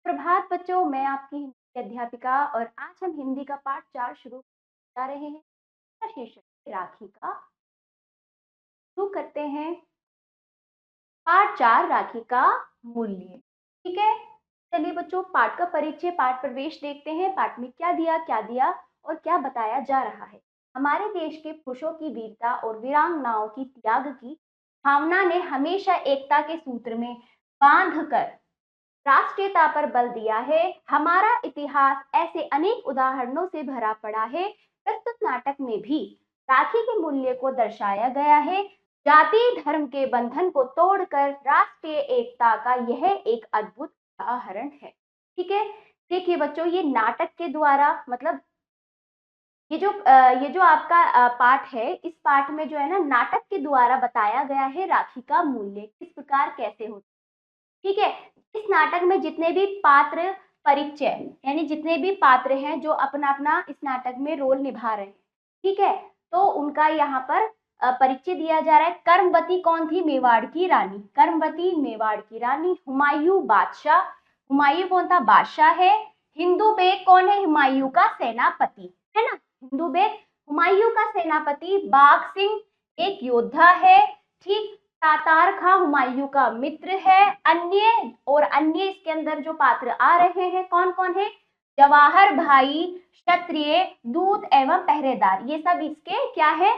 प्रभात बच्चों, मैं आपकी हिंदी की अध्यापिका और आज हम हिंदी का पाठ 4 शुरू कर रहे हैं। इसका शीर्षक है राखी का। शुरू करते हैं। पाठ 4 राखी का मूल्य। ठीक है, चलिए बच्चों पाठ का परिचय, पाठ प्रवेश देखते हैं। पाठ में क्या दिया और क्या बताया जा रहा है। हमारे देश के पुरुषों की वीरता और वीरांगनाओं की त्याग की भावना ने हमेशा एकता के सूत्र में बांध कर राष्ट्रीयता पर बल दिया है। हमारा इतिहास ऐसे अनेक उदाहरणों से भरा पड़ा है। प्रस्तुत नाटक में भी राखी के मूल्य को दर्शाया गया है। जाति धर्म के बंधन को तोड़कर राष्ट्रीय एकता का यह एक अद्भुत उदाहरण है। ठीक है, देखिए बच्चों, ये नाटक के द्वारा मतलब ये जो आपका पाठ है, इस पाठ में जो है ना, नाटक के द्वारा बताया गया है राखी का मूल्य किस प्रकार कैसे होता है। ठीक है, इस नाटक में जितने भी पात्र परिचय यानी जितने भी पात्र हैं जो अपना अपना इस नाटक में रोल निभा रहे हैं, ठीक है, तो उनका यहाँ पर परिचय दिया जा रहा है। कर्मवती कौन थी? मेवाड़ की रानी। कर्मवती मेवाड़ की रानी। हुमायूं बादशाह। हुमायूं कौन था? बादशाह है। हिंदू बेग कौन है? हुमायूं का सेनापति है ना। हिंदू बेग हुमायूं का सेनापति। बाघ सिंह एक योद्धा है। ठीक, तातार खां हुमायूं का मित्र है। अन्य इसके अंदर जो पात्र आ रहे हैं कौन कौन है? जवाहर भाई, क्षत्रिय, दूत एवं पहरेदार, ये सब इसके क्या है?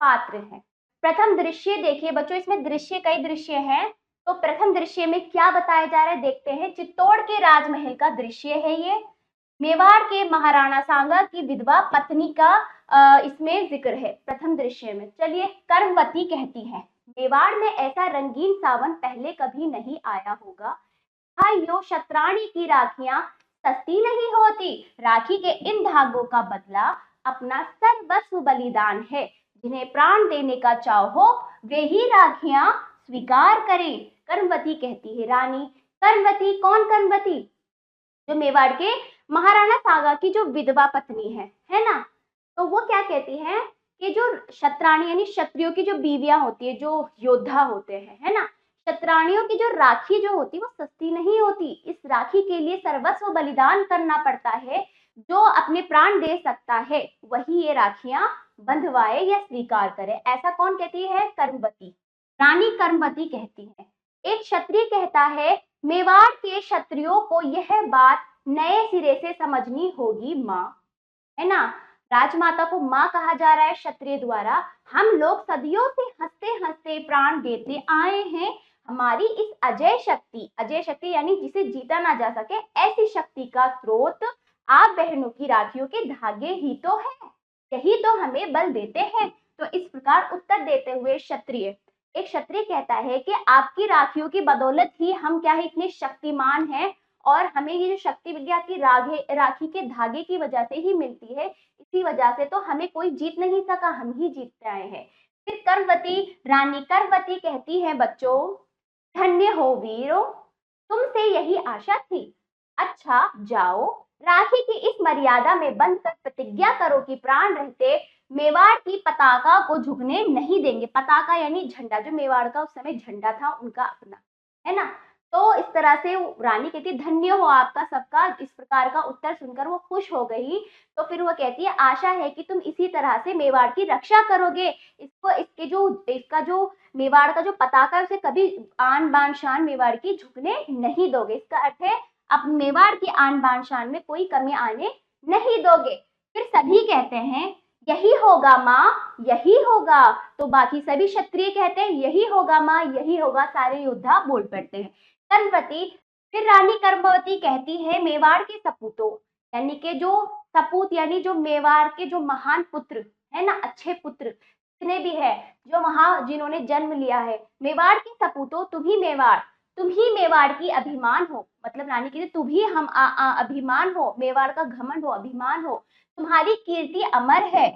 पात्र हैं। प्रथम दृश्य देखिए बच्चों, इसमें दृश्य कई दृश्य हैं। तो प्रथम दृश्य में क्या बताया जा रहा है देखते हैं। चित्तौड़ के राजमहल का दृश्य है ये। मेवाड़ के महाराणा सांगा की विधवा पत्नी का इसमें जिक्र है प्रथम दृश्य में। चलिए, कर्मवती कहती है, मेवाड़ में ऐसा रंगीन सावन पहले कभी नहीं आया होगा। भाइयों, शतरानी की राखियां सस्ती नहीं होती। राखी के इन धागों का बदला अपना सर्वस्व बलिदान है। जिन्हें प्राण देने का चाव हो वे ही राखियां स्वीकार करें। कर्मवती कहती है रानी। कर्मवती कौन? कर्मवती जो मेवाड़ के महाराणा सांगा की जो विधवा पत्नी है ना। तो वो क्या कहती है कि जो शतरानी यानी क्षत्रियों की जो बीवियां होती है, जो योद्धा होते हैं, है ना, शतरानियों की जो राखी जो होती है वो सस्ती नहीं होती। इस राखी के लिए सर्वस्व बलिदान करना पड़ता है। जो अपने प्राण दे सकता है वही ये राखियां बंधवाए या स्वीकार करे। ऐसा कौन कहती है? कर्मवती। रानी कर्मवती कहती है। एक क्षत्रिय कहता है, मेवाड़ के क्षत्रियों को यह बात नए सिरे से समझनी होगी माँ, है ना। राजमाता को माँ कहा जा रहा है क्षत्रिय द्वारा। हम लोग सदियों से हंसते हंसते प्राण देते आए हैं। हमारी इस अजय शक्ति यानी जिसे जीता ना जा सके, ऐसी शक्ति का स्रोत आप बहनों की राखियों के धागे ही तो है। यही तो हमें बल देते हैं। तो इस प्रकार उत्तर देते हुए एक क्षत्रिय कहता है कि आपकी राखियों की बदौलत ही हम क्या है, इतने शक्तिमान हैं और हमें ये जो शक्ति विज्ञा की राखी के धागे की वजह से ही मिलती है। इसी वजह से तो हमें कोई जीत नहीं सका, हम ही जीतते आए हैं। फिर रानी कर्मवती कहती है, बच्चों धन्य हो वीरों, तुमसे यही आशा थी। अच्छा जाओ, राखी की इस मर्यादा में बंधकर प्रतिज्ञा करो कि प्राण रहते मेवाड़ की पताका को झुकने नहीं देंगे। पताका यानी झंडा, जो मेवाड़ का उस समय झंडा था उनका अपना, है ना। तो इस तरह से रानी कहती धन्य हो आपका सबका। इस प्रकार का उत्तर सुनकर वो खुश हो गई। तो फिर वो कहती है, आशा है कि तुम इसी तरह से मेवाड़ की रक्षा करोगे। इसका जो मेवाड़ का जो पताका है उसे कभी आन बान शान मेवाड़ की झुकने नहीं दोगे। इसका अर्थ है अब मेवाड़ की आन बान शान में कोई कमी आने नहीं दोगे। फिर सभी कहते हैं यही होगा माँ, यही होगा। तो बाकी सभी क्षत्रिय कहते हैं यही होगा माँ, यही होगा। सारे योद्धा बोल पड़ते हैं। कर्मवती फिर रानी कर्मवती कहती है, मेवाड़ के सपूतों यानी कि जो सपूत यानी जो मेवाड़ के जो महान पुत्र है ना, अच्छे पुत्र जितने भी है, जो वहां जिन्होंने जन्म लिया है, मेवाड़ के सपूतों तुम ही मेवाड़ की अभिमान हो। मतलब रानी कहती तुम ही हम अभिमान हो, मेवाड़ का घमंड हो, अभिमान हो। तुम्हारी कीर्ति अमर है।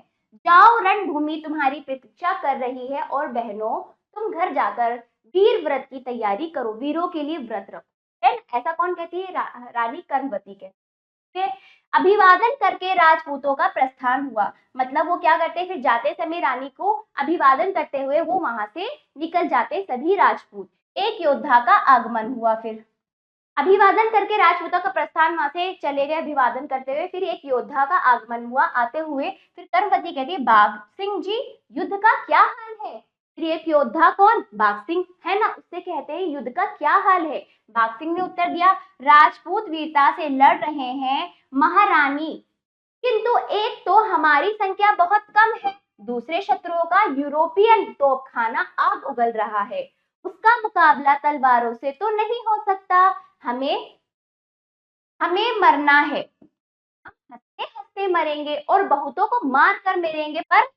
जाओ, रणभूमि तुम्हारी प्रतीक्षा कर रही है। और बहनों, तुम घर जाकर वीर व्रत की तैयारी करो, वीरों के लिए व्रत रखो, है ना। ऐसा कौन कहती है? रानी कर्मवती कहती है। अभिवादन करके राजपूतों का प्रस्थान हुआ। मतलब वो क्या करते, फिर जाते समय रानी को अभिवादन करते हुए वो वहां से निकल जाते सभी राजपूत। एक योद्धा का आगमन हुआ। फिर अभिवादन करके राजपूतों का प्रस्थान वहां से चले गए अभिवादन करते हुए। फिर एक योद्धा का आगमन हुआ आते हुए। फिर कर्मवती कहती है बाघ सिंह जी युद्ध का क्या हाल है। फिर एक योद्धा कौन, बाघ सिंह है ना, उससे कहते हैं युद्ध का क्या हाल है। बाघ सिंह ने उत्तर दिया राजपूत वीरता से लड़ रहे हैं महारानी, किंतु एक तो हमारी संख्या बहुत कम है, दूसरे शत्रुओं का यूरोपियन तोपखाना आग उगल रहा है, उसका मुकाबला तलवारों से तो नहीं हो सकता, हमें हमें मरना है, हंसते हंसते मरेंगे और बहुतों को मार कर मरेंगे, पर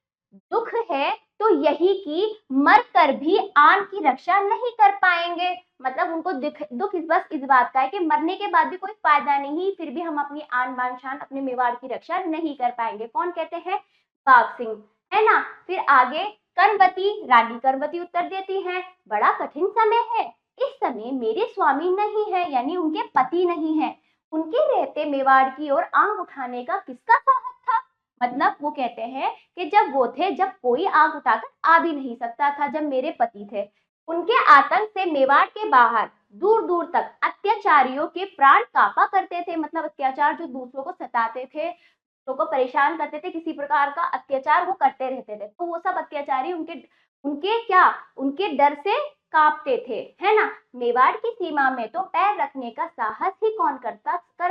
दुख है तो यही कि मर कर भी आन की रक्षा नहीं कर पाएंगे। मतलब उनको दुख इस बात का है कि मरने के बाद भी कोई फायदा नहीं, फिर भी हम अपनी आन बान शान अपने मेवाड़ की रक्षा नहीं कर पाएंगे। कौन कहते हैं, बाघ सिंह, है ना। फिर आगे कर्मवती, रानी कर्मवती उत्तर देती हैं बड़ा कठिन समय है, इस समय मेरे स्वामी नहीं है, यानी उनके पति नहीं है, उनके रहते मेवाड़ की ओर आंख उठाने का किसका साहस था। मतलब वो कहते हैं कि जब वो थे, जब कोई आग उठाकर आ भी नहीं सकता था, जब मेरे पति थे, उनके आतंक से मेवाड़ के बाहर दूर दूर तक अत्याचारियों के प्राण कांपा करते थे। मतलब अत्याचार जो दूसरों को सताते थे, दूसरों को परेशान करते थे, किसी प्रकार का अत्याचार वो करते रहते थे, तो वो सब अत्याचारी उनके उनके क्या उनके डर से कांपते थे, है ना। मेवाड़ की सीमा में तो पैर रखने का साहस ही कौन कर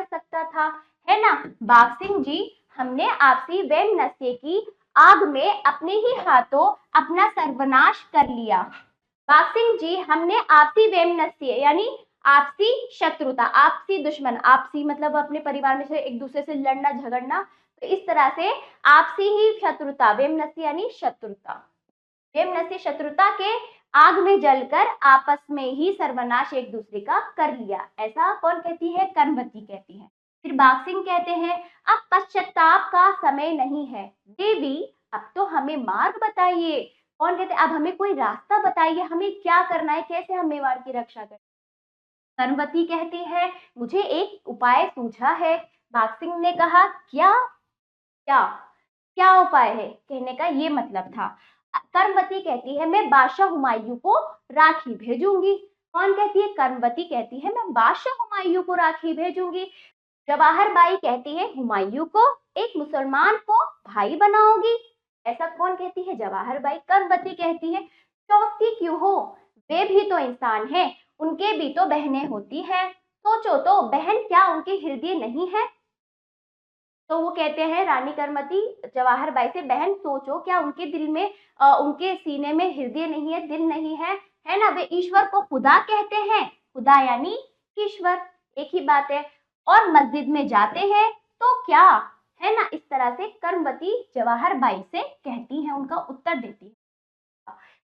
सकता था, है ना। बाघ सिंह जी, हमने आपसी वैमनस्य की आग में अपने ही हाथों अपना सर्वनाश कर लिया। बाघ सिंह जी, हमने आपसी वैमनस्य यानी आपसी शत्रुता, आपसी दुश्मन, आपसी मतलब अपने परिवार में से एक दूसरे से लड़ना झगड़ना, तो इस तरह से आपसी ही शत्रुता, वैमनस्य यानी शत्रुता, वैमनस्य शत्रुता के आग में जलकर आपस में ही सर्वनाश एक दूसरे का कर लिया। ऐसा कौन कहती है, कर्मवती कहती है। फिर बाघ सिंह कहते हैं अब पश्चाताप का समय नहीं है, देवी अब तो हमें मार्ग बताइए। कौन कहते अब हमें कोई रास्ता बताइए, हमें क्या करना है, कैसे हम मेवाड़ की रक्षा करें। कर्मवती कहती है मुझे एक उपाय सूझा है। बाघ सिंह ने कहा क्या क्या क्या उपाय है, कहने का ये मतलब था। कर्मवती कहती है मैं बादशाह हुमायूं को राखी भेजूंगी। कौन कहती है, कर्मवती कहती है मैं बादशाह हुमायूं को राखी भेजूंगी। जवाहर बाई कहती है हुमायूं को एक मुसलमान को भाई बनाओगी। ऐसा कौन कहती है, जवाहर बाई। कर्मवती कहती है चौकसी क्यों हो, वे भी तो इंसान है, उनके भी तो बहनें होती है, सोचो तो बहन क्या उनके हृदय नहीं है। तो वो कहते हैं रानी कर्मवती जवाहर बाई से बहन सोचो क्या उनके दिल में उनके सीने में हृदय नहीं है, दिल नहीं है ना। वे ईश्वर को खुदा कहते हैं, खुदा यानी ईश्वर, एक ही बात है। और मस्जिद में जाते हैं तो क्या, है ना। इस तरह से कर्मवती जवाहर बाई से कहती है, उनका उत्तर देती है।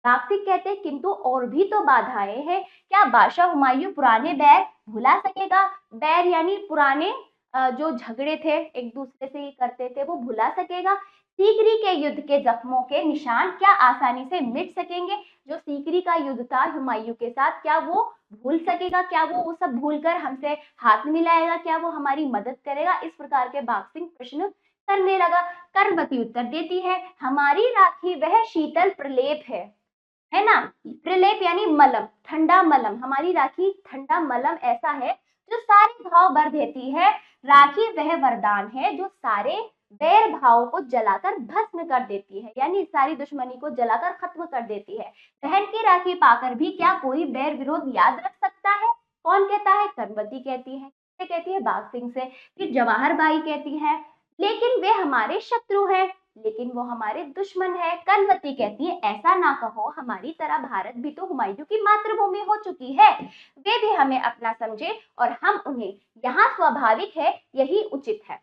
नास्तिक कहते हैं किंतु और भी तो बाधाएं हैं, क्या बादशाह हुमायूं पुराने बैर भुला सकेगा। बैर यानी पुराने जो झगड़े थे एक दूसरे से करते थे, वो भुला सकेगा। सीकरी के युद्ध के जख्मों के निशान क्या आसानी से मिट सकेंगे। जो सीकरी का युद्ध था हुमायूं के साथ, क्या वो भूल सकेगा, क्या वो सब भूल कर हमसे हाथ मिलाएगा, क्या वो हमारी मदद करेगा। इस प्रकार के बाघ सिंह प्रश्न करने लगा। कर्मवती उत्तर देती है हमारी राखी वह शीतल प्रलेप है ना। प्रलेप यानी मलम, ठंडा मलम, हमारी राखी ठंडा मलम ऐसा है जो सारे भाव भर देती है। राखी वह वरदान है जो सारे बैर भाव को जलाकर भस्म कर देती है, यानी सारी दुश्मनी को जलाकर खत्म कर देती है। बहन की राखी पाकर भी क्या कोई बैर विरोध याद रख सकता है। कौन कहता है, कर्मवती कहती है। कहती है बाघ सिंह से। फिर जवाहर बाई कहती है लेकिन वे हमारे शत्रु हैं, लेकिन वो हमारे दुश्मन है। कर्मवती कहती है ऐसा ना कहो, हमारी तरह भारत भी तो हुमायूं की मातृभूमि हो चुकी है, वे भी हमें अपना समझे और हम उन्हें, यहाँ स्वाभाविक है यही उचित है।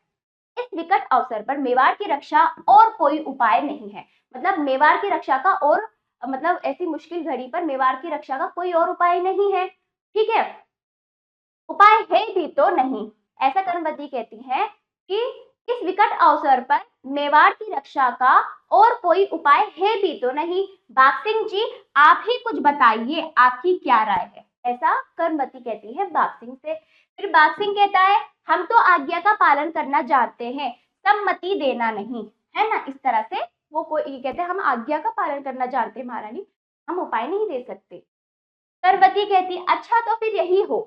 इस विकट अवसर पर मेवाड़ की रक्षा और कोई उपाय नहीं है। मतलब मेवाड़ की रक्षा का और मतलब ऐसी मुश्किल घड़ी पर मेवाड़ की रक्षा का कोई और उपाय नहीं है, ठीक है। उपाय है भी तो नहीं, ऐसा कर्मवती कहती है कि इस विकट अवसर पर मेवाड़ की रक्षा का और कोई उपाय है भी तो नहीं। बाघ सिंह जी आप ही कुछ बताइए, आपकी क्या राय है, ऐसा कर्मवती कहती है बाघ सिंह से। फिर बाघ सिंह कहता है हम तो आज्ञा का पालन करना जानते हैं, सम्मति देना नहीं, है ना। इस तरह से वो कोई कहते हैं हम आज्ञा का पालन करना जानते हैं महारानी, हम उपाय नहीं दे सकते। कर्मवती कहती अच्छा तो फिर यही हो,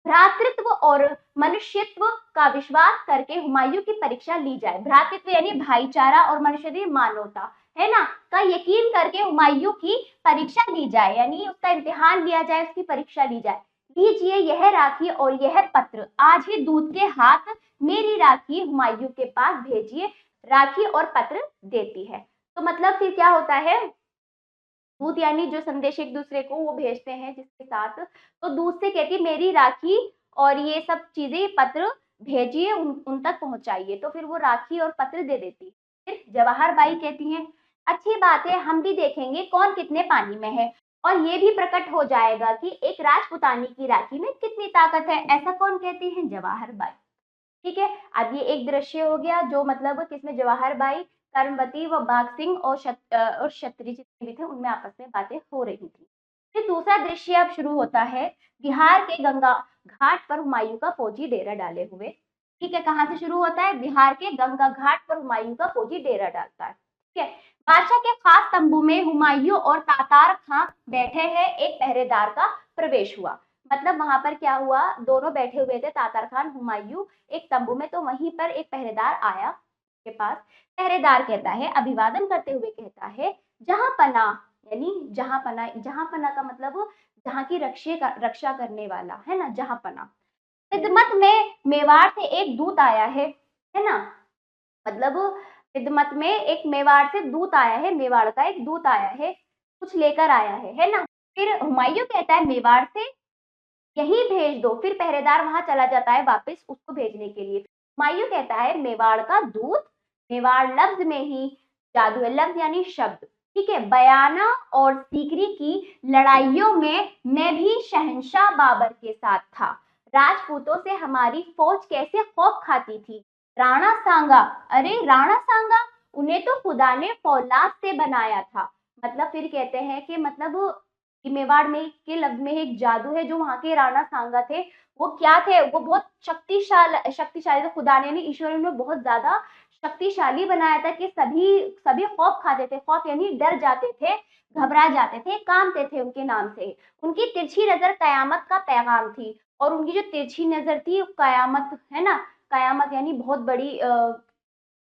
भ्रातृत्व और मनुष्यत्व का विश्वास करके हुमायूं की परीक्षा ली जाए। भ्रातृत्व यानी भाईचारा और मनुष्य मानवता, है ना, का यकीन करके हुमायूं की परीक्षा ली जाए, यानी उसका इम्तिहान लिया जाए, उसकी परीक्षा ली जाए। लीजिए यह राखी और यह पत्र, आज ही दूत के हाथ मेरी राखी हुमायूं के पास भेजिए। राखी और पत्र देती है। तो मतलब फिर क्या होता है, दूत यानी जो संदेश एक दूसरे को वो भेजते हैं जिसके साथ, तो दूत से कहती है मेरी राखी और ये सब चीजें, पत्र भेजिए, उन तक पहुंचाइए। तो फिर वो राखी और पत्र दे देती। फिर जवाहर बाई कहती हैं अच्छी बात है, हम भी देखेंगे कौन कितने पानी में है, और ये भी प्रकट हो जाएगा कि एक राजपुतानी की राखी में कितनी ताकत है। ऐसा कौन कहती है, जवाहर बाई। ठीक है, अब ये एक दृश्य हो गया जो मतलब किसमें, जवाहर बाई, कर्मवती व बाघ सिंह और क्षत्रिय जितने भी थे उनमें आपस में बातें हो रही थी। फिर दूसरा दृश्य अब शुरू होता है, बिहार के गंगा घाट पर हुमायूं का फौजी डेरा डाले हुए। ठीक है, कहाँ से शुरू होता है, बिहार के गंगा घाट पर हुमायूं का फौजी डेरा डालता है। ठीक है, बादशाह के खास तंबू में हुमायूं और तातार खां बैठे हैं, एक पहरेदार का प्रवेश हुआ। मतलब वहां पर क्या हुआ, दोनों बैठे हुए थे, तातार खान हुमायूं एक तंबू में, तो वहीं पर एक पहरेदार आया के पास। पहरेदार कहता है, अभिवादन करते हुए कहता है, जहां पना, यानी जहां पना, जहां पना का मतलब जहां की रक्षा करने वाला, है ना, जहां पना। खिदमत में मेवाड़ से एक दूत आया है ना, मतलब खिदमत में एक मेवाड़ से दूत आया है, मेवाड़ का एक दूत आया है, कुछ लेकर आया है ना। फिर हुमायूं कहता है मेवाड़ से यही भेज दो। फिर पहरेदार वहां चला जाता है वापस उसको भेजने के लिए। हुमायूं कहता है मेवाड़ का दूत, मेवाड़ लफ्ज में ही जादू है, लफ्ज यानी शब्द। ठीक है, बयाना और सीकरी की लड़ाइयों में मैं भी शहंशाह बाबर के साथ था। राजपूतों से हमारी फौज कैसे खौफ खाती थी। राणा सांगा, अरे राणा सांगा, उन्हें तो खुदा ने फौलाद से बनाया था। मतलब फिर कहते हैं कि मतलब कि मेवाड़ में के लफ्ज में एक जादू है, जो वहां के राणा सांगा थे, वो क्या थे, वो बहुत शक्तिशाली थे। खुदा ने, ईश्वर ने बहुत ज्यादा शक्तिशाली बनाया था कि सभी सभी खौफ खाते थे। खौफ यानी डर जाते थे, घबरा जाते थे, कांपते थे उनके नाम से। उनकी तिरछी नजर कयामत का पैगाम थी, और उनकी जो तिरछी नजर थी कयामत, है ना, कयामत यानी बहुत बड़ी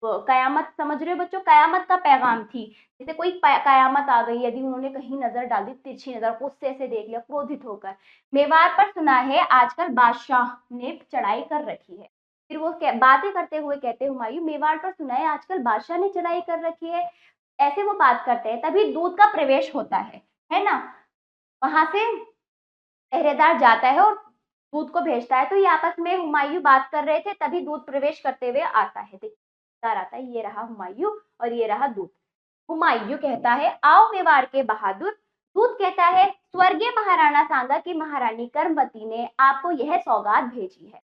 कयामत, समझ रहे हो बच्चों, कयामत का पैगाम थी। जैसे कोई कयामत आ गई, यदि उन्होंने कहीं नजर डाली तिरछी नजर, गुस्से से देख लिया, क्रोधित होकर। मेवाड़ पर सुना है आजकल बादशाह ने चढ़ाई कर रखी है। फिर वो बातें करते हुए कहते हैं हुमायूं, मेवाड़ पर सुना है आजकल बादशाह ने चढ़ाई कर रखी है। ऐसे वो बात करते हैं, तभी दूध का प्रवेश होता है ना। वहां से पहरेदार जाता है और दूध को भेजता है। तो ये आपस में हुमायूं बात कर रहे थे, तभी दूध प्रवेश करते हुए आता है। देखिए आता है, ये रहा हुमायूं और ये रहा दूध। हुमायूं कहता है आओ मेवाड़ के बहादुर। दूध कहता है स्वर्गीय महाराणा सांगा की महारानी कर्मवती ने आपको यह सौगात भेजी है।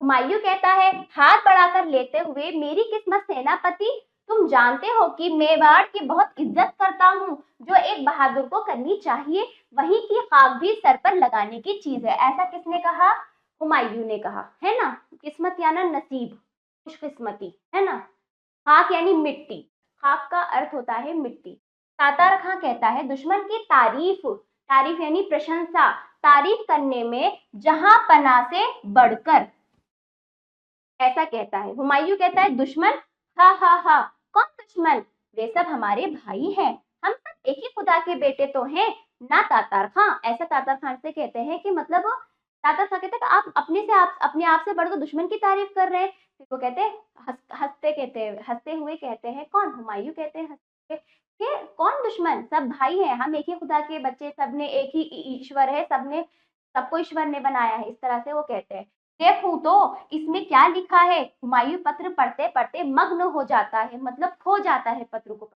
हुमायूं कहता है हाथ बढ़ाकर लेते हुए, मेरी किस्मत सेनापति, तुम जानते हो कि मेवाड़ की बहुत इज्जत करता हूँ, जो एक बहादुर को करनी चाहिए वही की खाक भी सर पर लगाने की चीज है। ऐसा किसने कहा, हुमायूं ने कहा, है ना। किस्मत यानी नसीब, खुशकिस्मती, है ना। खाक यानी मिट्टी, खाक का अर्थ होता है मिट्टी। तातार खां कहता है दुश्मन की तारीफ, तारीफ यानी प्रशंसा, तारीफ करने में जहां पना से बढ़कर, ऐसा कहता है। हुमायूं कहता है दुश्मन, हा हा हा, कौन दुश्मन, वे सब हमारे भाई हैं, हम सब एक ही खुदा के बेटे तो हैं ना तातार खां। ऐसा तातार खान से कहते हैं कि मतलब तातार खां कहते हैं कि आप अपने से, आप अपने आप से बढ़कर दुश्मन की तारीफ कर रहे हैं। फिर वो कहते हैं हंसते कहते हैं, हंसते हुए कहते हैं, कौन, हुमायूं कहते हैं हंसते कि कौन दुश्मन, सब भाई हैं, हम एक ही खुदा के बच्चे, सबने एक ही ईश्वर है, सबने, सबको ईश्वर ने बनाया है, इस तरह से वो कहते हैं। देखूं तो इसमें क्या लिखा है। हुमायूं पत्र पढ़ते पढ़ते मग्न हो जाता है, मतलब खो जाता है पत्र को।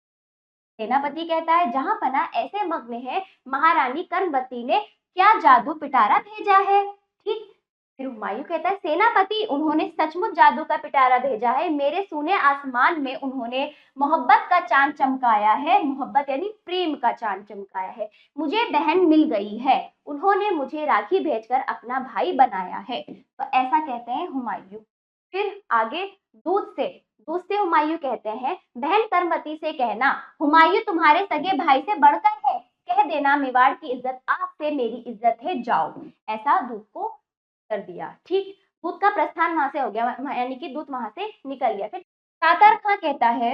सेनापति कहता है जहां पना ऐसे मग्न है, महारानी कर्मवती ने क्या जादू पिटारा भेजा है। ठीक, फिर हुमायूं कहता है सेनापति, उन्होंने सचमुच जादू का पिटारा भेजा है, मेरे सूने आसमान में उन्होंने मोहब्बत का चांद चमकाया है, मोहब्बत यानी प्रेम का चांद चमकाया है। मुझे बहन मिल गई है, उन्होंने मुझे राखी भेजकर अपना भाई बनाया है। तो ऐसा कहते हैं हुमायूं। फिर आगे दूध से, दूध से हुमायूं कहते हैं बहन कर्मवती से कहना हुमायूं तुम्हारे सगे भाई से बढ़कर है, कह देना मेवाड़ की इज्जत आपसे मेरी इज्जत है, जाओ। ऐसा दूध को कर दिया। ठीक, दूत का प्रस्थान वहां से हो गया, यानी कि दूत वहां से निकल गया। फिर तातर खां कहता है,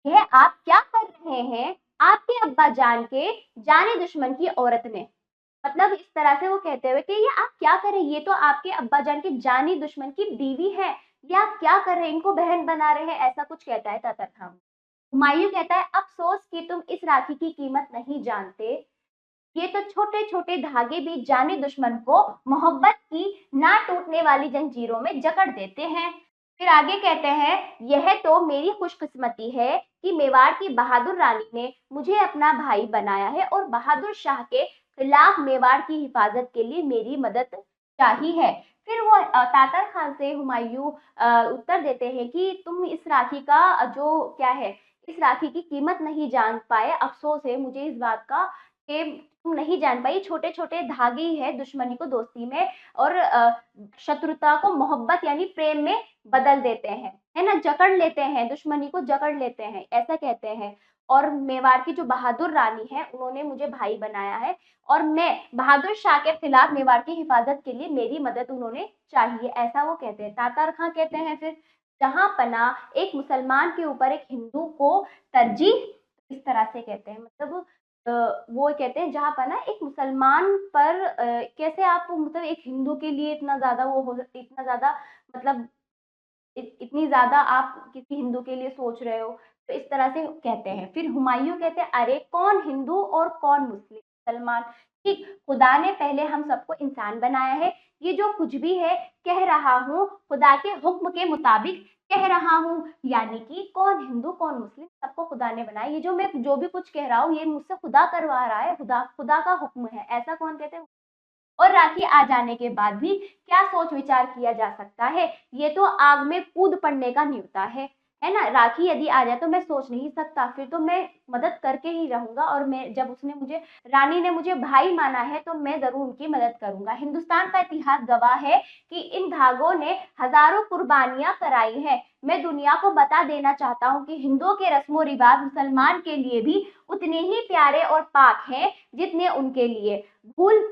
यह आप क्या कर रहे हैं, आपके अब्बा जान के जाने दुश्मन की औरत ने। मतलब इस तरह से वो कहते हुए कि ये आप क्या कर रहे हैं, ये तो आपके अब्बा जान के जानी दुश्मन की बीवी है, ये आप क्या कर रहे हैं, इनको बहन बना रहे हैं, ऐसा कुछ कहता है तातर खान। हुमायूं कहता है, अफसोस कि तुम इस राखी की कीमत नहीं जानते, ये तो छोटे छोटे धागे भी जाने दुश्मन को मोहब्बत की ना टूटने वाली जंजीरों में जकड़ देते हैं। फिर आगे कहते हैं, यह तो मेरी खुशकिस्मती है कि मेवाड़ की बहादुर रानी ने मुझे अपना भाई बनाया है और बहादुर शाह के खिलाफ मेवाड़ की हिफाजत के लिए मेरी मदद चाहिए है। फिर वो तातर खान से हुमायूं उत्तर देते हैं कि तुम इस राखी का जो क्या है, इस राखी की कीमत नहीं जान पाए, अफसोस है मुझे इस बात का कि तुम नहीं जान पाई, छोटे छोटे धागे ही है दुश्मनी को दोस्ती में और शत्रुता को मोहब्बत यानी प्रेम में बदल देते हैं, है ना, जकड़ लेते हैं, दुश्मनी को जकड़ लेते हैं, ऐसा कहते हैं। और मेवाड़ की जो बहादुर रानी है उन्होंने मुझे भाई बनाया है और मैं बहादुर शाह के खिलाफ मेवाड़ की हिफाजत के लिए मेरी मदद उन्होंने चाहिए, ऐसा वो कहते हैं। तातर खां कहते हैं फिर, जहां पना एक मुसलमान के ऊपर एक हिंदू को तरजीह, इस तरह से कहते हैं, मतलब वो कहते हैं जहाँ पर ना एक मुसलमान पर कैसे आप मतलब एक हिंदू के लिए इतना ज्यादा वो हो, इतना ज्यादा मतलब इतनी ज्यादा आप किसी हिंदू के लिए सोच रहे हो, तो इस तरह से कहते हैं। फिर हुमायूं कहते हैं, अरे कौन हिंदू और कौन मुस्लिम मुसलमान, ठीक, खुदा ने पहले हम सबको इंसान बनाया है, ये जो कुछ भी है कह रहा हूँ खुदा के हुक्म के मुताबिक कह रहा हूँ, यानी कि कौन हिंदू कौन मुस्लिम सबको खुदा ने बनाया, ये जो मैं जो भी कुछ कह रहा हूँ ये मुझसे खुदा करवा रहा है, खुदा खुदा का हुक्म है, ऐसा कौन कहते हैं। और राखी आ जाने के बाद भी क्या सोच विचार किया जा सकता है, ये तो आग में कूद पड़ने का न्योता है ना। राखी यदि आ जाए तो मैं सोच नहीं सकता, फिर तो मैं मदद करके ही रहूंगा, और मैं जब उसने मुझे रानी ने मुझे भाई माना है तो मैं जरूर उनकी मदद करूंगा। हिंदुस्तान का इतिहास गवाह है कि इन धागों ने हजारों कुर्बानियां कराई है। मैं दुनिया को बता देना चाहता हूँ कि हिंदुओं के रस्मों रिवाज मुसलमान के लिए भी उतने ही प्यारे और पाक हैं जितने उनके लिए। भूल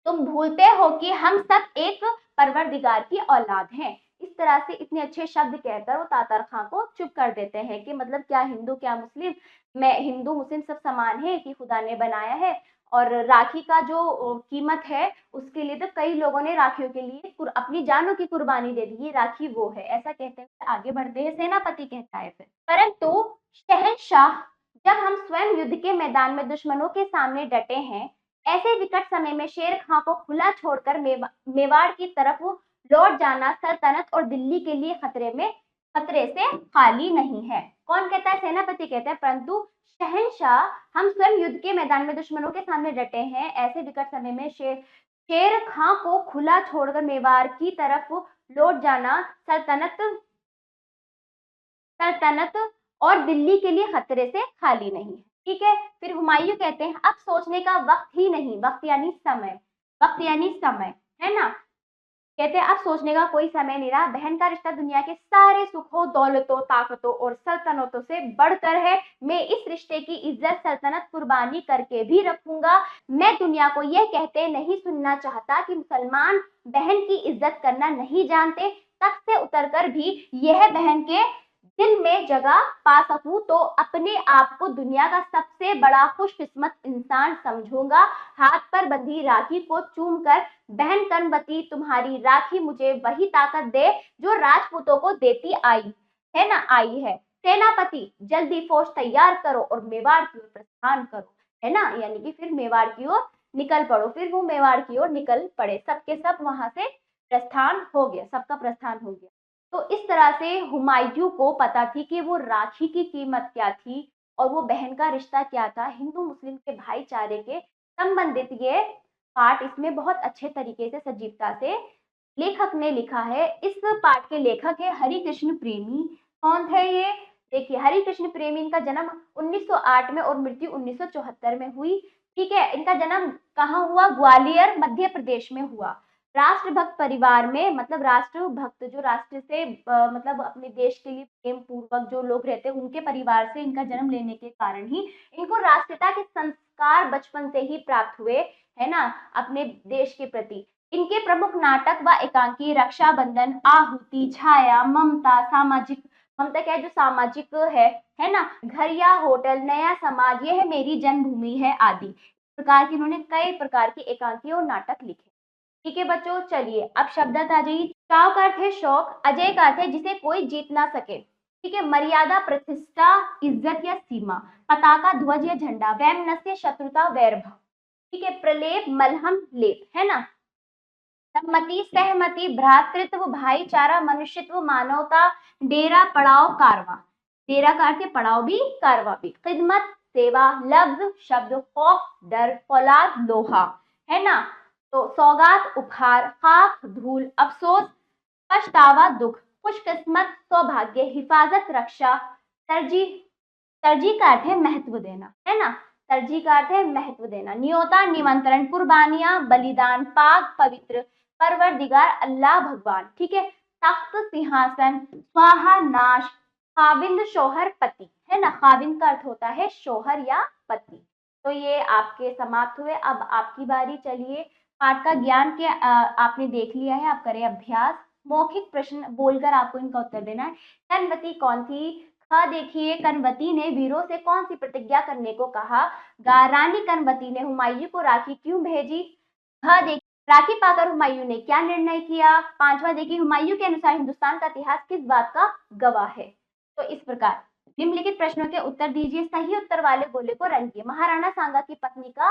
तुम भूलते हो कि हम सब एक परवरदिगार की औलाद हैं। इस तरह से इतने अच्छे शब्द कहकर वो तातर खां को चुप कर देते हैं कि मतलब क्या हिंदू क्या मुस्लिम, मैं हिंदू मुस्लिम सब समान है कि खुदा ने बनाया है। और राखी का जो कीमत है उसके लिए तो कई लोगों ने राखियों के लिए अपनी जानों की कुर्बानी दे दी, ये राखी वो है, ऐसा कहते हैं। आगे बढ़ते हैं, सेनापति कहता है फिर, परंतु शहंशाह, जब हम स्वयं युद्ध के मैदान में दुश्मनों के सामने डटे हैं, ऐसे विकट समय में शेर खां को खुला छोड़कर मेवाड़ की तरफ लौट जाना सल्तनत और दिल्ली के लिए खतरे से खाली नहीं है। कौन कहता है, सेनापति कहता है, परंतु शहंशाह हम स्वयं युद्ध के मैदान में दुश्मनों के सामने डटे हैं, ऐसे विकट समय में शेर खां को खुला छोड़कर मेवाड़ की तरफ लौट जाना सल्तनत और दिल्ली के लिए खतरे से खाली नहीं है। ठीक है, फिर हुमायूं कहते हैं, अब सोचने का वक्त ही नहीं, वक्त यानी समय, वक्त यानी समय, है ना। कहते हैं अब सोचने का कोई समय नहीं रहा, बहन का रिश्ता दुनिया के सारे सुखों दौलतों ताकतों और सल्तनतों से बढ़कर है। मैं इस रिश्ते की इज्जत सल्तनत कुर्बानी करके भी रखूंगा। मैं दुनिया को यह कहते नहीं सुनना चाहता कि मुसलमान बहन की इज्जत करना नहीं जानते, तख्त से उतरकर भी यह बहन के दिल में जगह पा सकूं तो अपने आप को दुनिया का सबसे बड़ा खुशकिस्मत इंसान समझूंगा। हाथ पर बंधी राखी को चूम कर, बहन कर्मवती तुम्हारी राखी मुझे वही ताकत दे जो राजपूतों को देती आई है ना, आई है। सेनापति जल्दी फौज तैयार करो और मेवाड़ की ओर प्रस्थान करो, है ना, यानी कि फिर मेवाड़ की ओर निकल पड़ो। फिर वो मेवाड़ की ओर निकल पड़े, सबके सब वहां से प्रस्थान हो गया, सबका प्रस्थान हो गया। तो इस तरह से हुमायूं को पता थी कि वो राखी की कीमत क्या थी और वो बहन का रिश्ता क्या था, हिंदू मुस्लिम के भाईचारे के संबंधित ये पाठ इसमें बहुत अच्छे तरीके से सजीवता से लेखक ने लिखा है। इस पाठ के लेखक है हरिकृष्ण प्रेमी। कौन थे ये, देखिए हरिकृष्ण प्रेमी, इनका जन्म 1908 में और मृत्यु 1974 में हुई। ठीक है, इनका जन्म कहाँ हुआ, ग्वालियर मध्य प्रदेश में हुआ। राष्ट्रभक्त परिवार में, मतलब राष्ट्रभक्त जो राष्ट्र से मतलब अपने देश के लिए प्रेम पूर्वक जो लोग रहते हैं उनके परिवार से इनका जन्म लेने के कारण ही इनको राष्ट्रीयता के संस्कार बचपन से ही प्राप्त हुए, है ना, अपने देश के प्रति। इनके प्रमुख नाटक व एकांकी रक्षाबंधन, आहुति, छाया, ममता, सामाजिक, ममता क्या है जो सामाजिक है ना, घर या होटल, नया समाज, ये है मेरी जन्मभूमि है आदि। इस प्रकार की इन्होंने कई प्रकार की एकांकी और नाटक लिखे। ठीक है बच्चों, चलिए अब शब्दार्थ आ जाइए। चाव का अर्थ है शौक, अजय का अर्थ है जिसे कोई जीत ना सके। ठीक है, मर्यादा, प्रतिष्ठा, इज्जत या सीमा, पताका, ध्वज या झंडा, वैमनस्य, शत्रुता, वैरभाव। ठीक है, प्रलेप, मलहम, लेप, है ना। सम्मति, सहमति, भ्रातृत्व, भाईचारा, मनुष्यत्व, मानवता, डेरा, पड़ाव, कारवा। डेरा का अर्थ है पड़ाव भी, कारवा भी। खिदमत, सेवा, लफ्ज, शब्द, खौफ, डर, फौलाद, लोहा, है ना। तो सौगात, उपहार, खाक, धूल, अफसोस, पछतावा, दुख, खुशकिस्मत, सौभाग्य, हिफाजत, रक्षा, तरजीह। तरजीह का अर्थ है महत्व देना, है ना। तरजीह का अर्थ है महत्व देना। न्योता, निमंत्रण, कुर्बानियां, बलिदान, पाक, पवित्र, परवरदिगार, अल्लाह, भगवान। ठीक है, तख्त, सिंहासन, स्वाहा, नाश, खाविंद, शोहर, पति, है ना। खाविंद का अर्थ होता है शोहर या पति। तो ये आपके समाप्त हुए। अब आपकी बारी। चलिए, पाठ का ज्ञान के आपने देख लिया है, आप करें अभ्यास। मौखिक प्रश्न बोलकर आपको इनका उत्तर देना है। कनवती कौन थी? ख देखिए, कनवती ने वीरों से कौन सी प्रतिज्ञा करने को कहा? गा, रानी कनवती ने हुमायूं को राखी क्यों भेजी? घ देखिए, राखी पाकर हुमायूं ने क्या निर्णय किया? पांचवा देखिए, हुमायूं के अनुसार हिंदुस्तान का इतिहास किस बात का गवाह है? तो इस प्रकार निम्नलिखित प्रश्नों के उत्तर दीजिए। सही उत्तर वाले गोले को रंगिए। महाराणा सांगा की पत्नी का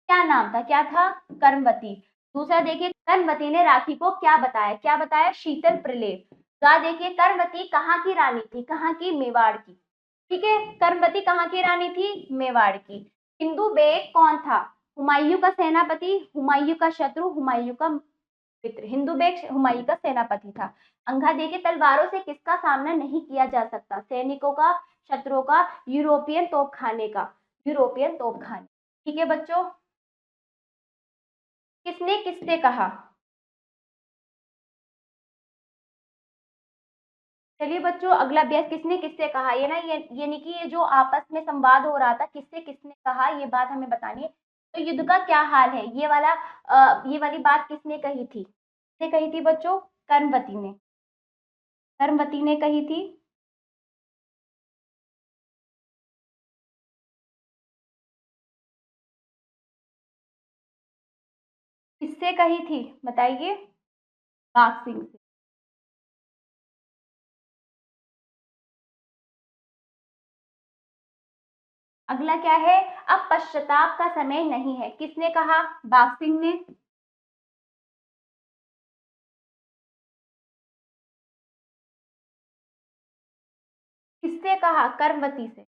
क्या नाम था? क्या था? कर्मवती। दूसरा देखिए, कर्मवती ने राखी को क्या बताया? क्या बताया? शीतल प्रलेप। गा देखिए, कर्मवती कहाँ की रानी थी? कहाँ की? मेवाड़ की। ठीक है, कर्मवती कहाँ की रानी थी? मेवाड़ की। हिंदू बेग कौन था? हुमायूं का सेनापति, हुमायूं का शत्रु, हुमायूं का मित्र। हिंदू बेग हुमायूं का सेनापति था। अंगा देखिए, तलवारों से किसका सामना नहीं किया जा सकता? सैनिकों का, शत्रुओं का, यूरोपियन तोपखाने का। यूरोपियन तोपखाने। ठीक है बच्चों, किसने किससे कहा? चलिए बच्चों, अगला अभ्यास, किसने किससे कहा। ये ना, ये यानी कि ये जो आपस में संवाद हो रहा था, किससे किसने कहा, ये बात हमें बतानी है। तो युद्ध का क्या हाल है, ये वाला ये वाली बात किसने कही थी? किसने कही थी बच्चों? कर्मवती ने। कर्मवती ने कही थी। किससे कही थी बताइए? बाघ सिंह से। अगला क्या है? अब पश्चाताप का समय नहीं है, किसने कहा? बाघ सिंह ने। किससे कहा? कर्मवती से।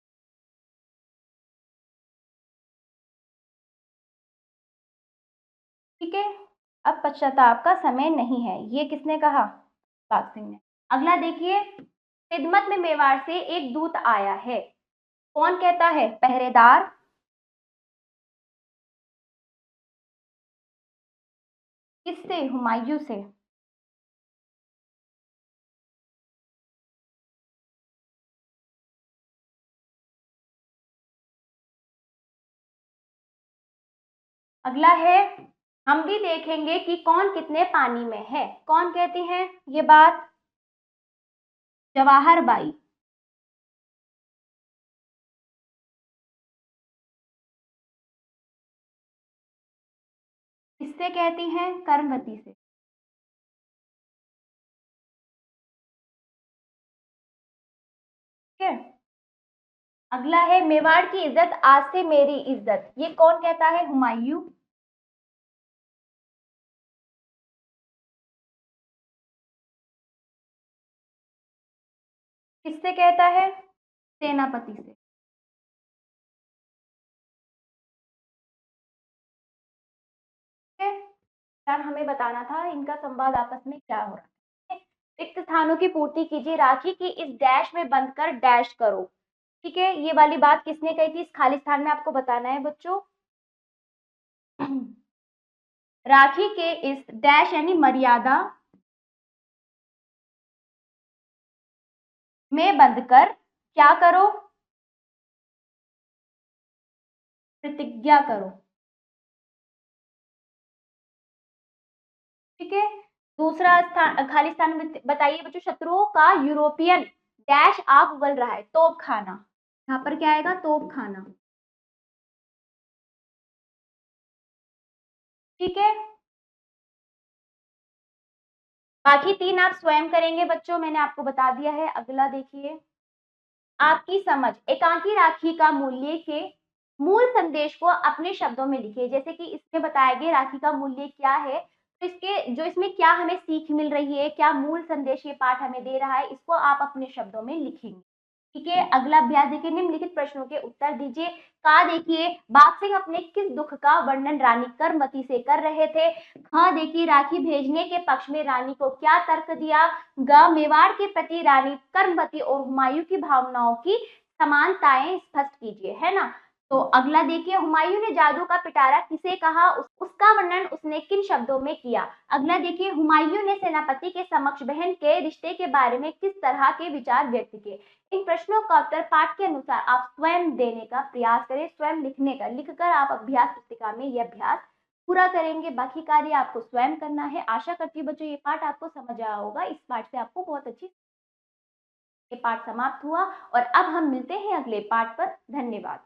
ठीक है, अब पश्चाताप का समय नहीं है, ये किसने कहा? बाघ सिंह ने। अगला देखिए, खिदमत में मेवाड़ से एक दूत आया है, कौन कहता है? पहरेदार। किससे? हुमायूं से। अगला है, हम भी देखेंगे कि कौन कितने पानी में है, कौन कहती हैं ये बात? जवाहर बाई। किससे कहती हैं? कर्मवती से। ठीक है, अगला है, मेवाड़ की इज्जत आज से मेरी इज्जत, ये कौन कहता है? हुमायूं। किससे कहता है? सेनापति से। ठीक है, यार हमें बताना था इनका संवाद आपस में क्या हो रहा है। रिक्त स्थानों की पूर्ति कीजिए, राखी की इस डैश में बंद कर डैश करो। ठीक है, ये वाली बात किसने कही थी? इस खाली स्थान में आपको बताना है बच्चों। राखी के इस डैश यानी मर्यादा में बंद कर क्या करो? प्रतिज्ञा करो। ठीक है। दूसरा स्थान, खाली स्थान बताइए बच्चों। शत्रुओं का यूरोपियन डैश आग उगल रहा है, तोप खाना। यहाँ पर क्या आएगा? तोप खाना। ठीक है। बाकी तीन आप स्वयं करेंगे बच्चों, मैंने आपको बता दिया है। अगला देखिए, आपकी समझ। एकांकी राखी का मूल्य के मूल संदेश को अपने शब्दों में लिखिए। जैसे कि इसमें बताया गया राखी का मूल्य क्या है, तो इसके जो इसमें क्या हमें सीख मिल रही है, क्या मूल संदेश ये पाठ हमें दे रहा है, इसको आप अपने शब्दों में लिखेंगे। ठीक है। अगला अभ्यास देखिए, निम्नलिखित प्रश्नों के उत्तर दीजिए। का देखिए, बाघ सिंह अपने किस दुख का वर्णन रानी कर्मवती से कर रहे थे। ख देखिए, राखी भेजने के पक्ष में रानी को क्या तर्क दिया। ग मेवाड़ के प्रति रानी कर्मवती और हुमायूं की भावनाओं की समानताएं स्पष्ट कीजिए, है ना। तो अगला देखिए, हुमायूं ने जादू का पिटारा किसे कहा, उसका वर्णन उसने किन शब्दों में किया। अगला देखिए, हुमायूं ने सेनापति के समक्ष बहन के रिश्ते के बारे में किस तरह के विचार व्यक्त किए। इन प्रश्नों का उत्तर पाठ के अनुसार आप स्वयं देने का प्रयास करें, स्वयं लिखने का। लिखकर आप अभ्यास पुस्तिका में यह अभ्यास पूरा करेंगे। बाकी कार्य आपको स्वयं करना है। आशा करती हूँ बच्चों ये पाठ आपको समझ आया होगा। इस पाठ से आपको बहुत अच्छी, ये पाठ समाप्त हुआ और अब हम मिलते हैं अगले पाठ पर। धन्यवाद।